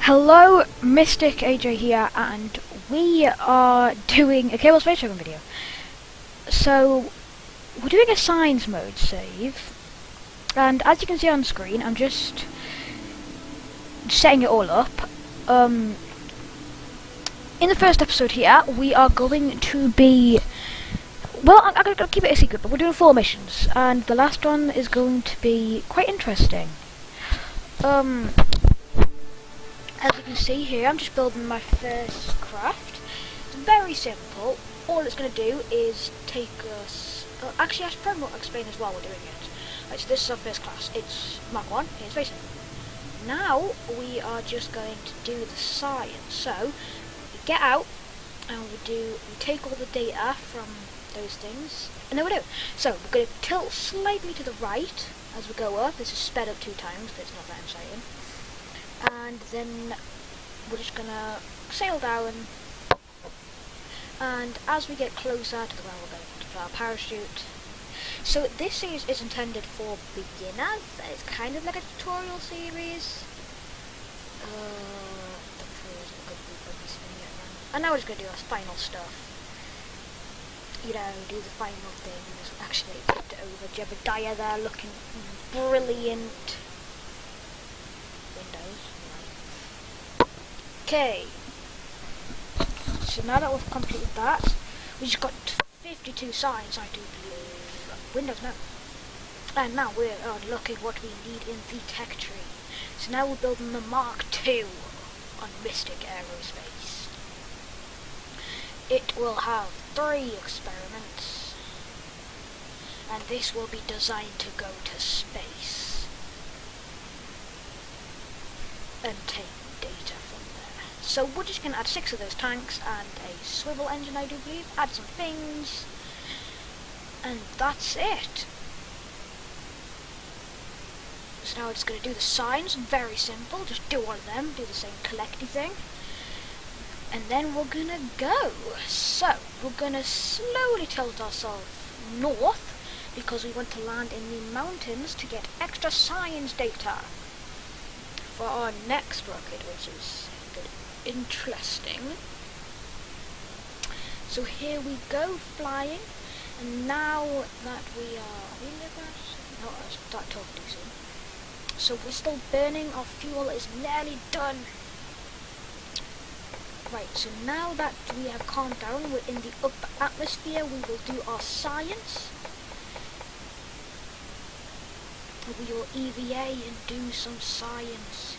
Hello, Mystic AJ here, and we are doing a Cable Space Dragon video. So, we're doing a science mode save, and as you can see on screen, I'm just setting it all up. In the first episode here, we are going to be... Well, I'm going to keep it a secret, but we're doing 4 missions, and the last one is going to be quite interesting. As you can see here, I'm just building my first craft. It's very simple. All it's going to do is take us... actually, I should probably not explain this while we're doing it. Right, so this is our first class. It's Mark 1. Here's Basin. Now, we are just going to do the science. So, we get out, and we take all the data from those things, and then we do. So, we're going to tilt slightly to the right as we go up. This is sped up 2 times, but it's not that exciting. And then we're just gonna sail down, and as we get closer to the ground, we're going to deploy our parachute. So this series is intended for beginners. It's kind of like a tutorial series. And now we're just gonna do our final stuff. You know, do the final things. Actually, flipped it over. Jebediah there, looking brilliant. Windows. Okay. So now that we've completed that, we just got 52 signs, I do believe. Windows now. And now we're looking what we need in the tech tree. So now we're building the Mark II on Mystic Arospace. It will have 3 experiments, and this will be designed to go to space and take data from there. So we're just going to add 6 of those tanks and a swivel engine, I do believe, add some things, and that's it. So now we're just going to do the signs, very simple, just do all of them, do the same collecty thing, and then we're going to go. So we're going to slowly tilt ourselves north, because we want to land in the mountains to get extra science data for our next rocket, which is interesting. So here we go, flying, and now that we no, I'll start talking too soon. So we're still burning, our fuel is nearly done. Right, so now that we have calmed down, we're in the upper atmosphere, we will do our science. We will EVA and do some science.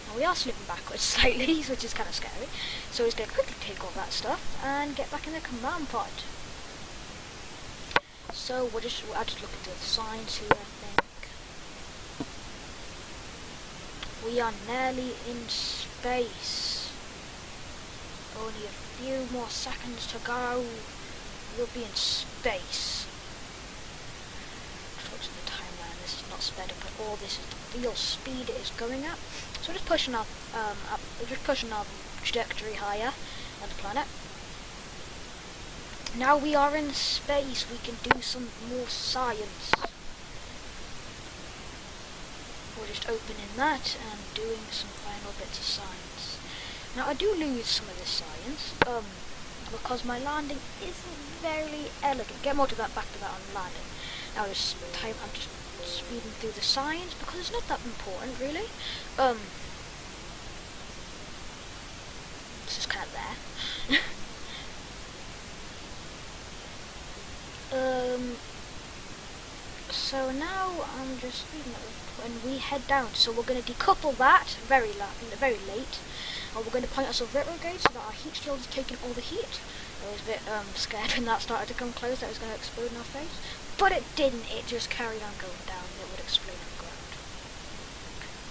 Now we are slipping backwards slightly, which is kind of scary. So we're just going to quickly take all that stuff and get back in the command pod. So I'll just look into the science here, I think. We are nearly in space. Only a few more seconds to go. We'll be in space. Watching the timeline, this is not sped up at all. This is the real speed it is going at. So we're just pushing our trajectory higher on the planet. Now we are in space, we can do some more science. We're just opening that and doing some final bits of science. Now I do lose some of this science, because my landing isn't very elegant. Get more to that, back to that on landing. Now this time I'm just speeding through the science because it's not that important really. This is kind of there. So now I'm just speeding up when we head down. So we're going to decouple that very late. And we're going to point ourselves retrograde so that our heat shield is taking all the heat. I was a bit scared when that started to come close that it was going to explode in our face. But it didn't, it just carried on going down and it would explode on the ground.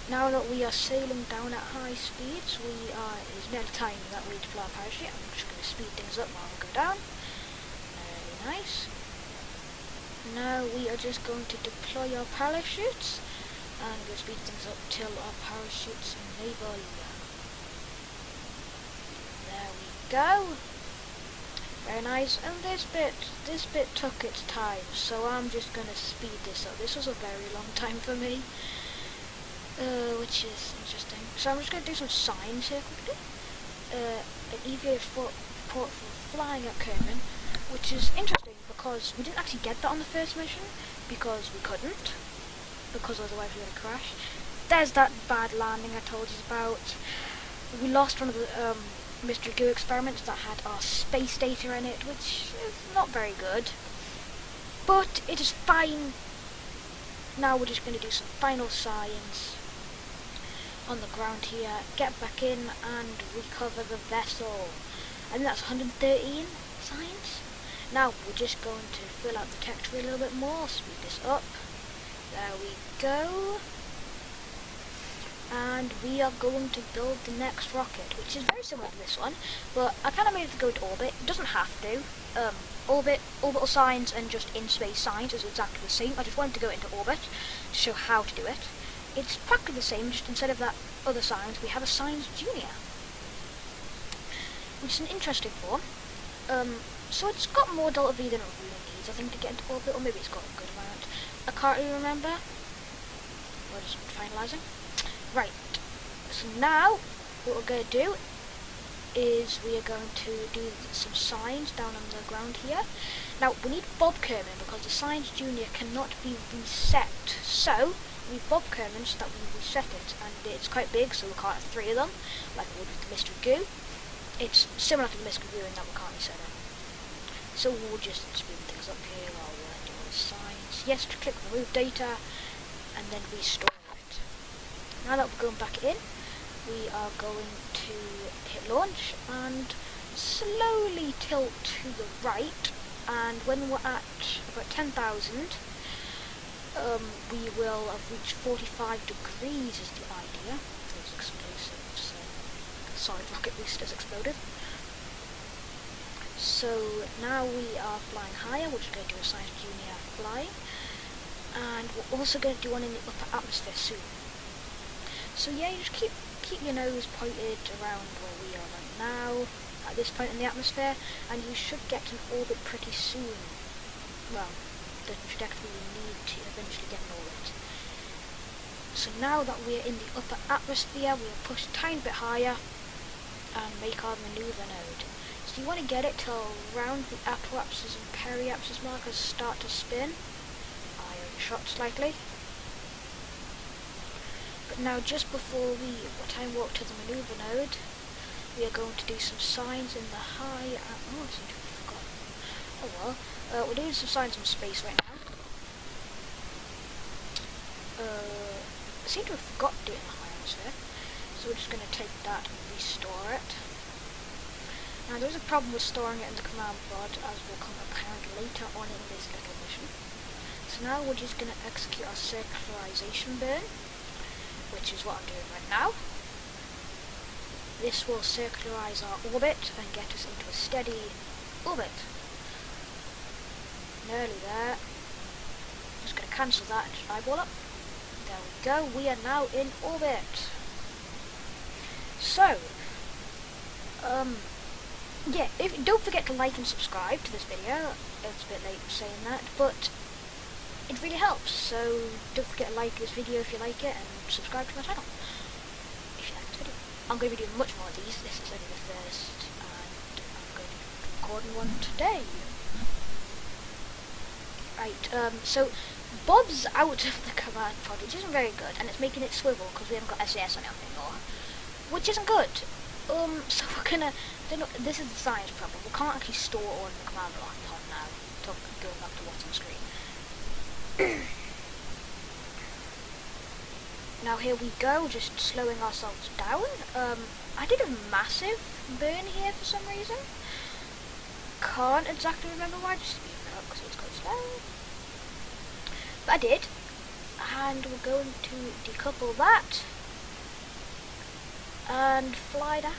Now that we are sailing down at high speeds, it's nearly time that we deploy our parachute. I'm just going to speed things up while we go down. Very nice. Now we are just going to deploy our parachutes and we'll speed things up till our parachutes enable. There we go. Very nice. And this bit took its time, so I'm just gonna speed this up. This was a very long time for me. which is interesting. So I'm just going to do some signs here quickly. An EVA report for flying at Kerman, which is interesting because we didn't actually get that on the first mission because we couldn't, because otherwise we would have crashed. There's that bad landing I told you about. We lost one of the Mr. Goo experiments that had our space data in it, which is not very good, but it is fine. Now we're just going to do some final signs on the ground here, get back in and recover the vessel. I think that's 113 signs. Now we're just going to fill out the text for a little bit more, speed this up. There we go. And we are going to build the next rocket, which is very similar to this one, but I kind of made it to go to orbit. It doesn't have to. Orbital signs and just in-space signs is exactly the same. I just wanted to go into orbit to show how to do it. It's practically the same, just instead of that other signs, we have a Science Junior, which is an interesting form. So it's got more Delta V than it really needs, I think, to get into orbit, or maybe it's got a good amount. I can't really remember. We're just finalising. Right, so now what we're going to do is we are going to do some signs down on the ground here. Now we need Bob Kerman because the Science Junior cannot be reset, so we need Bob Kerman so that we reset it, and it's quite big, so we can't have 3 of them like we would with the Mr. Goo. It's similar to the Mr. Goo in that we can't reset it. So we'll just speed things up here while we're doing signs. Yes, to click remove data and then restore it. Now that we're going back in, we are going to hit launch and slowly tilt to the right, and when we're at about 10,000, we will have reached 45 degrees is the idea. Those explosives, solid rocket boosters exploded. So now we are flying higher. We're just going to do a Science Junior flying, and we're also going to do one in the upper atmosphere soon. So yeah, you just keep your nose pointed around where we are right now, at this point in the atmosphere, and you should get an orbit pretty soon. Well, the trajectory we need to eventually get an orbit. So now that we're in the upper atmosphere, we'll push a tiny bit higher and make our maneuver node. So you want to get it till around the apoapsis and periapsis markers start to spin. I overshot slightly. But now just before we time warp to the maneuver node, we are going to do some signs in the high... oh, I seem to have forgotten. Oh well, we're doing some signs in space right now. I seem to have forgotten to do it in the high atmosphere, so we're just going to take that and restore it. Now there's a problem with storing it in the command pod, as will come apparent later on in this little mission. So now we're just going to execute our circularization burn, which is what I'm doing right now. This will circularize our orbit and get us into a steady orbit. Nearly there. Just going to cancel that and just eyeball up. There we go, we are now in orbit. So, yeah, don't forget to like and subscribe to this video. It's a bit late saying that, but it really helps. So don't forget to like this video if you like it, and subscribe to my channel if you like this video. I'm going to be doing much more of these. This is only the first, and I'm going to be recording one today. Right, so Bob's out of the command pod, which isn't very good, and it's making it swivel because we haven't got SAS on it anymore, which isn't good. So we're gonna, this is the science problem, we can't actually store all in the command pod now, going back to what's on screen. Now here we go, just slowing ourselves down. I did a massive burn here for some reason. Can't exactly remember why, just speed it up because it's quite slow. But I did, and we're going to decouple that and fly down.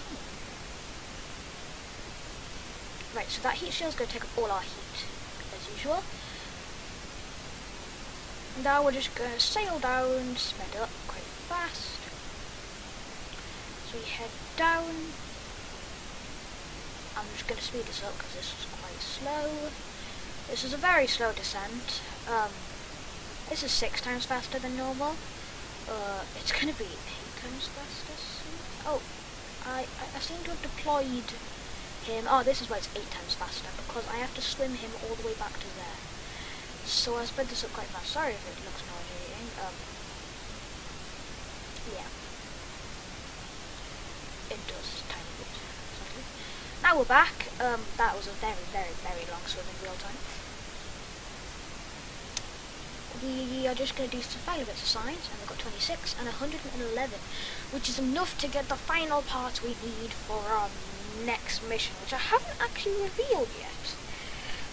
Right, so that heat shield's going to take up all our heat, as usual. Now we're just going to sail down, sped up quite fast. So we head down. I'm just going to speed this up because this is quite slow. This is a very slow descent. This is 6 times faster than normal. it's gonna be 8 times faster soon. Oh, I seem to have deployed him. Oh, this is why it's 8 times faster, because I have to swim him all the way back to there. So I sped this up quite fast. Sorry if it looks nauseating. Yeah. It does, tiny bit. Exactly. Now we're back. That was a very, very, very long swim in real time. We are just going to do some final bits of science, and we've got 26 and 111, which is enough to get the final parts we need for our next mission, which I haven't actually revealed yet.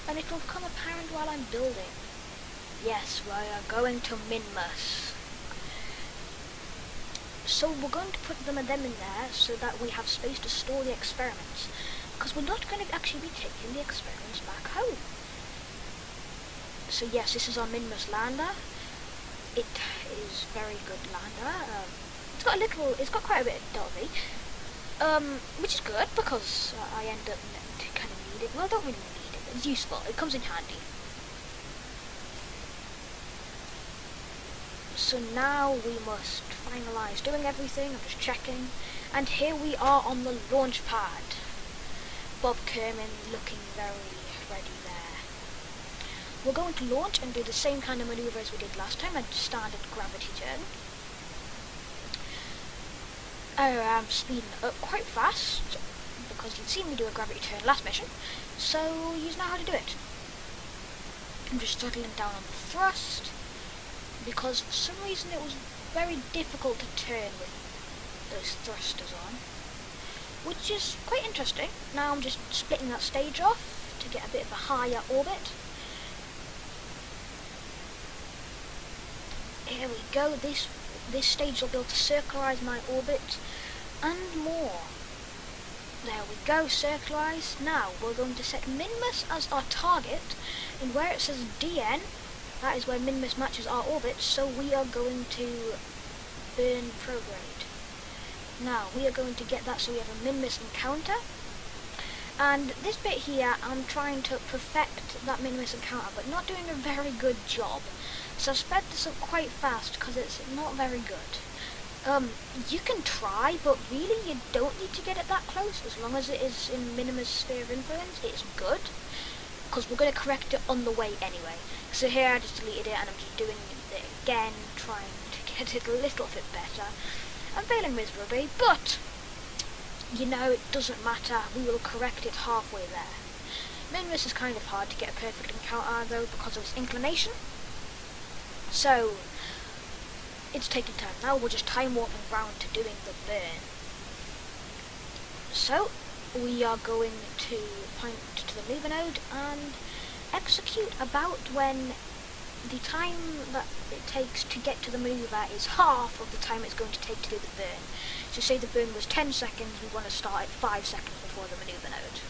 And it will become apparent while I'm building. Yes, we are going to Minmus. So we're going to put them in there so that we have space to store the experiments, because we're not going to actually be taking the experiments back home. So yes, this is our Minmus lander. It is very good lander. It's got quite a bit of dodgy, which is good because I end up kind of need it. Well, I don't really need it, but it's useful. It comes in handy. So now we must finalise doing everything. I'm just checking, and here we are on the launch pad. Bob Kerman looking very ready there. We're going to launch and do the same kind of manoeuvre as we did last time, a standard gravity turn. I'm speeding up quite fast, because you'd seen me do a gravity turn last mission, so you know how to do it. I'm just throttling down on the thrust, because for some reason it was very difficult to turn with those thrusters on, which is quite interesting. Now I'm just splitting that stage off to get a bit of a higher orbit. Here we go. This stage will be able to circularize my orbit and more. There we go, circularized. Now we're going to set Minmus as our target, and where it says DN, that is where Minmus matches our orbit, so we are going to burn prograde. Now we are going to get that so we have a Minmus encounter. And this bit here, I'm trying to perfect that Minmus encounter, but not doing a very good job. So I've sped this up quite fast because it's not very good. You can try, but really you don't need to get it that close. As long as it is in Minmus sphere of influence, it's good. Because we're going to correct it on the way anyway. So here I just deleted it and I'm just doing it again, trying to get it a little bit better. I'm failing miserably, but you know, it doesn't matter. We will correct it halfway there. Minmus is kind of hard to get a perfect encounter though because of its inclination. So it's taking time. Now we're just time warping round to doing the burn. So we are going to point to the mover node and execute about when the time that it takes to get to the maneuver is half of the time it's going to take to do the burn. So say the burn was 10 seconds, we want to start at 5 seconds before the maneuver node.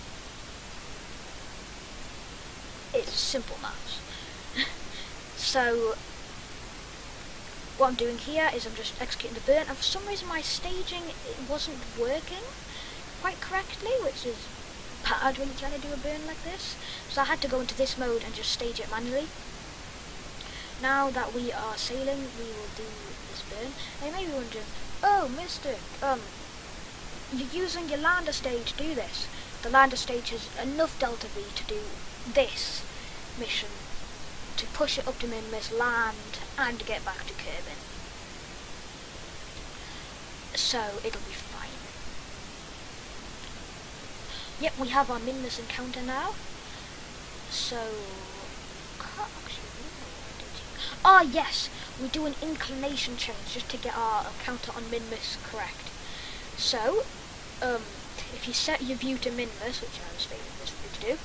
It's simple maths. So what I'm doing here is I'm just executing the burn, and for some reason my staging wasn't working quite correctly, which is bad when you're trying to do a burn like this. So I had to go into this mode and just stage it manually. Now that we are sailing, we will do this burn. And you may be wondering, oh Mystic, you're using your lander stage to do this. The lander stage has enough delta V to do this mission, to push it up to Minmus, land, and get back to Kerbin. So it'll be fine. Yep, we have our Minmus encounter now. So ah yes, we do an inclination change just to get our counter on Minmus correct. So, if you set your view to Minmus, which I was failing this to do,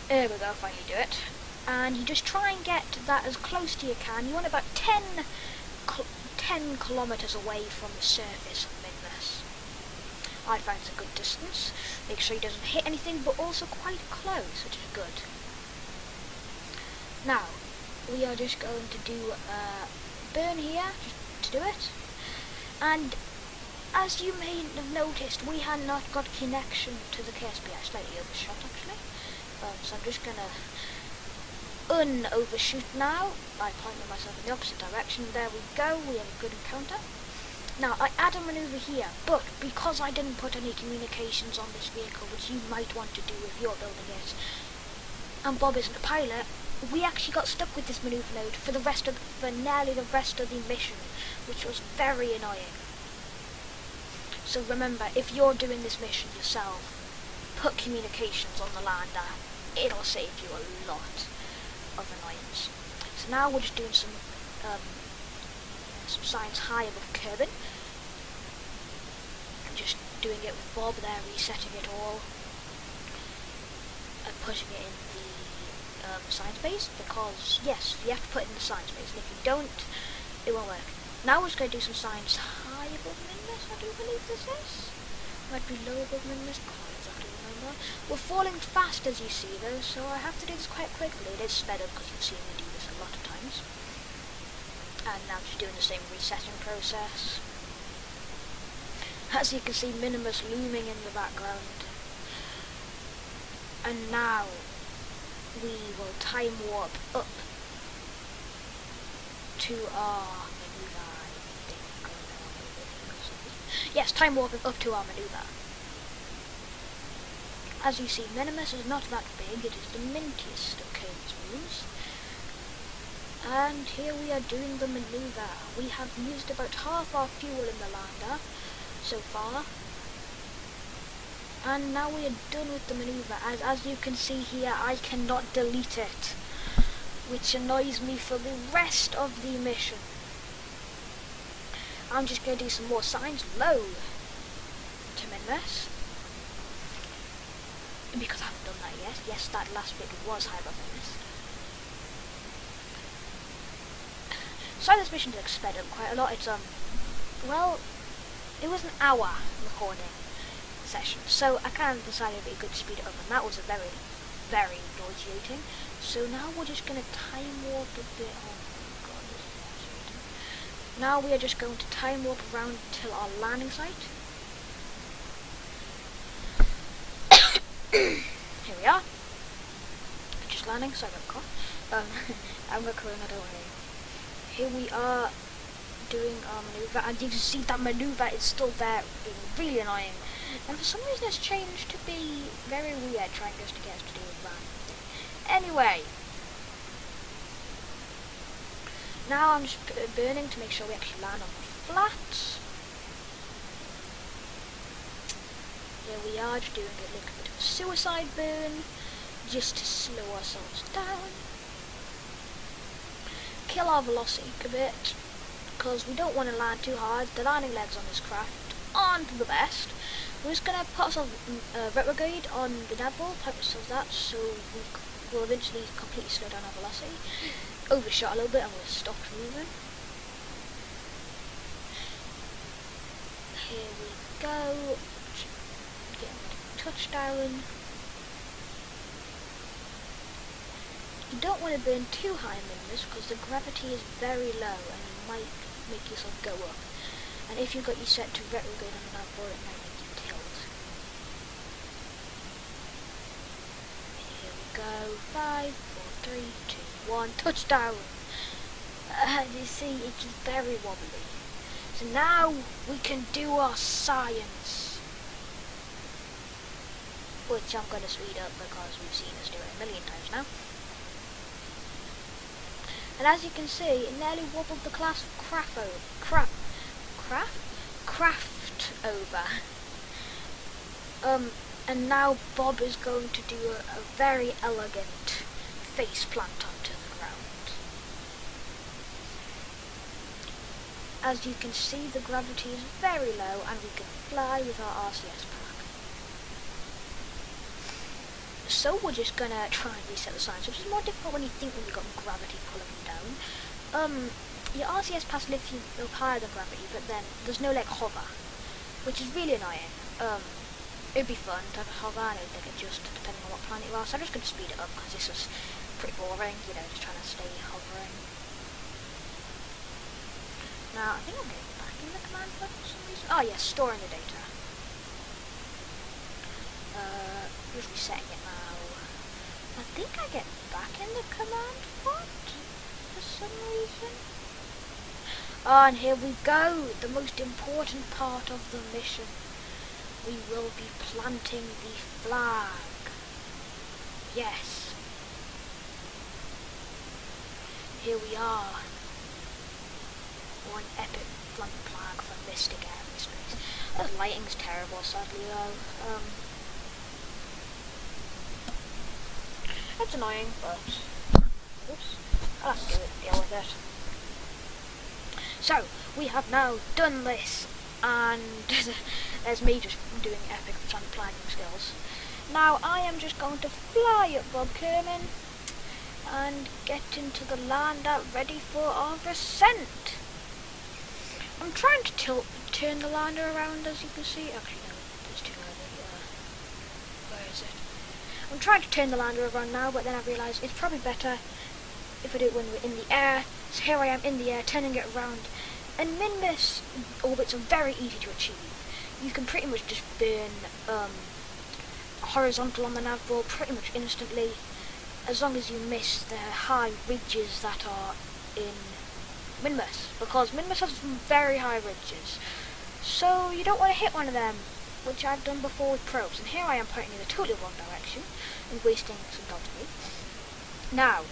there we go, finally do it, and you just try and get that as close to you can. You want about 10 kilometers away from the surface of Minmus. I find it's a good distance. Make sure he doesn't hit anything, but also quite close, which is good. Now, we are just going to do a burn here, just to do it. And as you may have noticed, we had not got connection to the KSP. I slightly overshot actually. So I'm just gonna un-overshoot now by pointing myself in the opposite direction. There we go, we have a good encounter. Now, I add a manoeuvre here, but because I didn't put any communications on this vehicle, which you might want to do if you're building it, and Bob isn't a pilot, we actually got stuck with this manoeuvre node for nearly the rest of the mission, which was very annoying. So remember, if you're doing this mission yourself, put communications on the lander. It'll save you a lot of annoyance. So now we're just doing some signs high above curbing. And just doing it with Bob there, resetting it all. And putting it in the sign space, because yes, you have to put it in the sign space, and if you don't, it won't work. Now we're just going to do some signs high above Minmus, I do believe this is. Might be low above Minmus, can't exactly remember. We're falling fast as you see though, so I have to do this quite quickly. It is sped up because you've seen me do this a lot of times. And now just doing the same resetting process. As you can see, Minmus looming in the background. And now we will time warp up to our manoeuvre, I think. Yes, time warping up to our manoeuvre. As you see, Minmus is not that big, it is the mintiest of Kirby's moons. And here we are doing the manoeuvre. We have used about half our fuel in the lander so far. And now we are done with the manoeuvre. As you can see here, I cannot delete it, which annoys me for the rest of the mission. I'm just going to do some more signs low to Minmus, because I haven't done that yet. Yes, that last bit was high above Minmus. So this mission is sped up quite a lot. It's well, it was an hour recording session, so I kind of decided it'd be good to speed it up, and that was a very, very nauseating. So now we're just going to time warp a bit. Oh my god, this is nauseating. Now we are just going to time warp around till our landing site. Here we are. Just landing, sorry about the cough. I'm recording, I don't worry. Here we are doing our manoeuvre, and you can see that manoeuvre is still there, being really annoying. And for some reason it's changed to be very weird, trying just to get us to do a random thing. Anyway, now I'm just burning to make sure we actually land on the flat. Here we are, just doing a little bit of a suicide burn, just to slow ourselves down. Kill our velocity a bit, because we don't want to land too hard. The landing legs on this craft aren't the best. We're just going to put ourselves retrograde on the nav-ball, type ourselves that, so we will eventually completely slow down our velocity. Overshot a little bit and we'll stop moving. Here we go. Getting a touchdown. You don't want to burn too high in this because the gravity is very low and you might make yourself go up. And if you've got you set to retrograde on the nav-ball, it might make you tilt. Here we go. 5, 4, 3, 2, 1. Touchdown! You see, it's just very wobbly. So now we can do our science, which I'm going to speed up because we've seen us do it a million times now. And as you can see, it nearly wobbled the class of craft over. And now Bob is going to do a very elegant face plant onto the ground. As you can see, the gravity is very low and we can fly with our RCS pack. So we're just gonna try and reset the science, which is more difficult when you think when you've got gravity pulling you down. Your RCS pass lifts you up higher than gravity, but then there's no like hover, which is really annoying. It'd be fun to have a hover and it would like adjust depending on what planet you are, so I'm just gonna speed it up because this is pretty boring, you know, just trying to stay hovering. Now I think I'm getting back in the command block for some reason. Oh yes, storing the data. Just resetting it now. I think I get back in the command font for some reason. Oh, and here we go, the most important part of the mission. We will be planting the flag. Yes. Here we are. One epic flag for Mystic Arospace. The lighting's terrible, sadly though. It's annoying, but oops, I'll have to deal with it. So, we have now done this, and there's me just doing epic flagging skills. Now I am just going to fly up Bob Kerman and get into the land out ready for our ascent. I'm trying to turn the lander around, as you can see. Actually no, it's too early. Where is it? I'm trying to turn the lander around now, but then I realise it's probably better if I do it when we're in the air. So here I am in the air, turning it around. And Minmus orbits are very easy to achieve. You can pretty much just burn horizontal on the nav ball pretty much instantly, as long as you miss the high ridges that are in Minmus, because Minmus has some very high ridges. So you don't want to hit one of them, which I've done before with probes. And here I am pointing in the totally wrong direction and wasting some density. Now,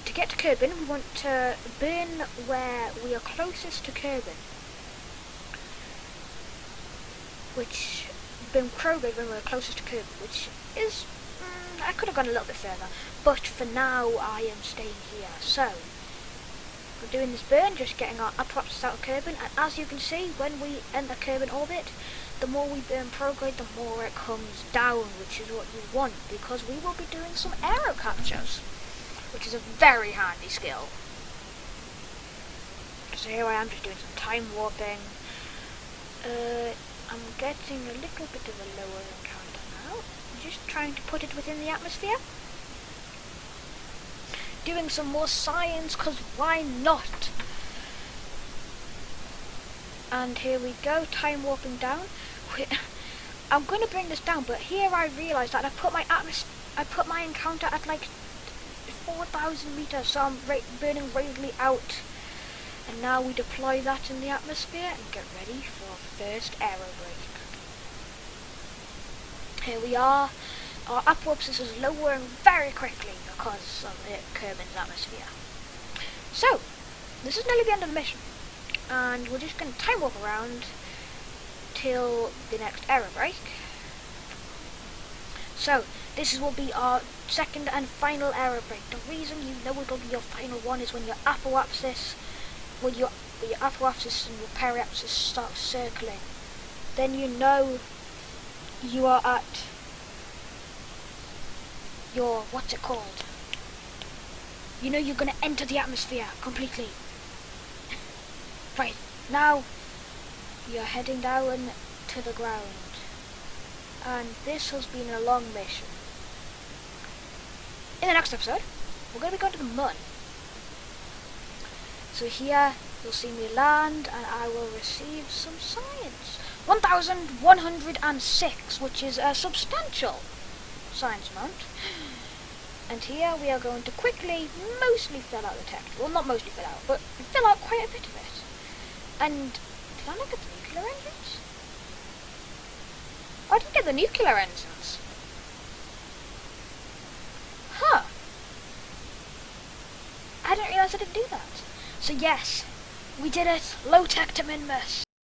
to get to Kerbin, we want to burn where we are closest to Kerbin, which burn Krogad when we're closest to Kerbin, which is I could have gone a little bit further, but for now I am staying here. So we're doing this burn, just getting our upwards out of Kerbin, and as you can see, when we enter Kerbin orbit, the more we burn Prograde, the more it comes down, which is what you want, because we will be doing some aero captures, which is a very handy skill. So here I am just doing some time warping. I'm getting a little bit of a lower encounter now. I'm just trying to put it within the atmosphere. Doing some more science, because why not? And here we go, time warping down. I'm going to bring this down, but here I realised that I put my encounter at like 4,000 meters, so I'm burning radially out. And now we deploy that in the atmosphere and get ready for our first aero break. Here we are. Our upwards is lowering very quickly because of Kerbin's atmosphere. So, this is nearly the end of the mission, and we're just going to time warp around till the next aero break. So, this will be our second and final aero break. The reason you know it'll be your final one is when your apoapsis, when your apoapsis and your periapsis start circling. Then you know you are at your, what's it called? You know you're going to enter the atmosphere completely. Right, now you're heading down to the ground. And this has been a long mission. In the next episode, we're going to be going to the moon. So here, you'll see me land, and I will receive some science. 1,106, which is a substantial science amount. And here we are going to quickly, mostly fill out the text. Well, not mostly fill out, but fill out quite a bit of it. And did I not get the nuclear engines? Oh, I didn't get the nuclear engines. Huh. I didn't realise I didn't do that. So yes, we did it. Low tech to Minmus.